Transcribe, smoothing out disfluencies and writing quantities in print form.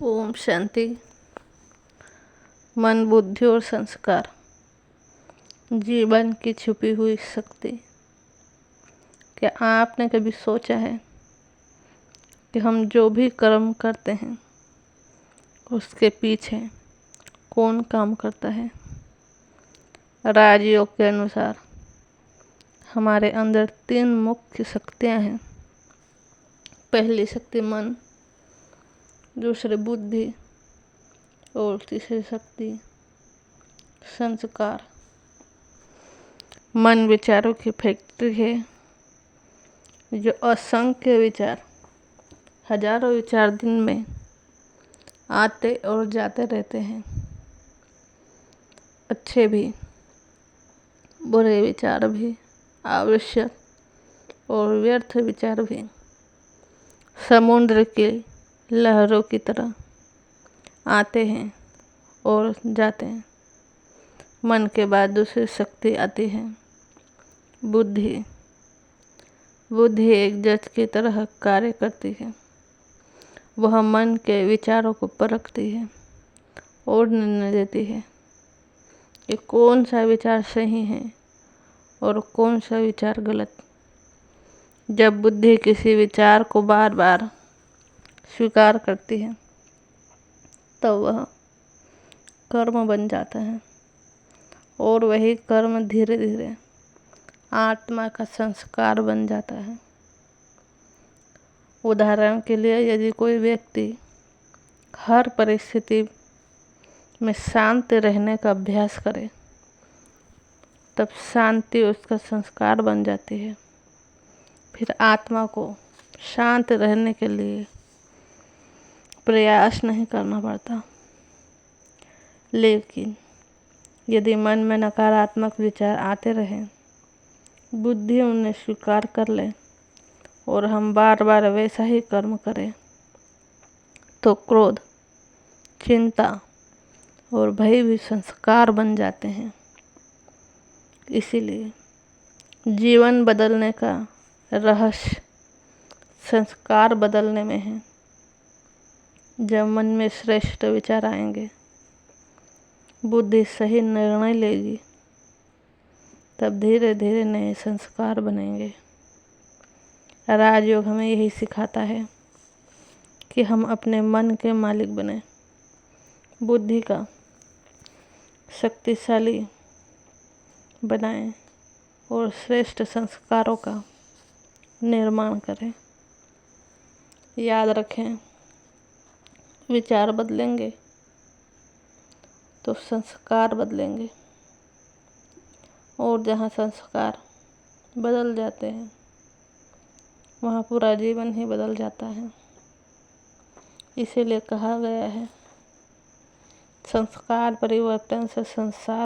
ओम शांति। मन, बुद्धि और संस्कार जीवन की छुपी हुई शक्ति। क्या आपने कभी सोचा है कि हम जो भी कर्म करते हैं उसके पीछे कौन काम करता है? राजयोग के अनुसार हमारे अंदर 3 मुख्य शक्तियाँ हैं। पहली शक्ति मन, दूसरी बुद्धि और तीसरी शक्ति संस्कार। मन विचारों की फैक्ट्री है जो असंख्य विचार, हजारों विचार दिन में आते और जाते रहते हैं। अच्छे भी, बुरे विचार भी, आवश्यक और व्यर्थ विचार भी समुद्र की लहरों की तरह आते हैं और जाते हैं। मन के बाद दूसरी शक्ति आती है बुद्धि। बुद्धि एक जज की तरह कार्य करती है। वह मन के विचारों को परखती है और निर्णय देती है कि कौन सा विचार सही है और कौन सा विचार गलत। जब बुद्धि किसी विचार को बार बार स्वीकार करती है तब वह कर्म बन जाता है और वही कर्म धीरे धीरे आत्मा का संस्कार बन जाता है। उदाहरण के लिए, यदि कोई व्यक्ति हर परिस्थिति में शांत रहने का अभ्यास करे तब शांति उसका संस्कार बन जाती है। फिर आत्मा को शांत रहने के लिए प्रयास नहीं करना पड़ता। लेकिन यदि मन में नकारात्मक विचार आते रहें, बुद्धि उन्हें स्वीकार कर ले और हम बार बार वैसा ही कर्म करें तो क्रोध, चिंता और भय भी संस्कार बन जाते हैं। इसीलिए जीवन बदलने का रहस्य संस्कार बदलने में है। जब मन में श्रेष्ठ विचार आएंगे, बुद्धि सही निर्णय लेगी, तब धीरे धीरे नए संस्कार बनेंगे। राजयोग हमें यही सिखाता है कि हम अपने मन के मालिक बने, बुद्धि का शक्तिशाली बनाएं और श्रेष्ठ संस्कारों का निर्माण करें। याद रखें, विचार बदलेंगे तो संस्कार बदलेंगे और जहाँ संस्कार बदल जाते हैं वहाँ पूरा जीवन ही बदल जाता है। इसीलिए कहा गया है, संस्कार परिवर्तन से संसार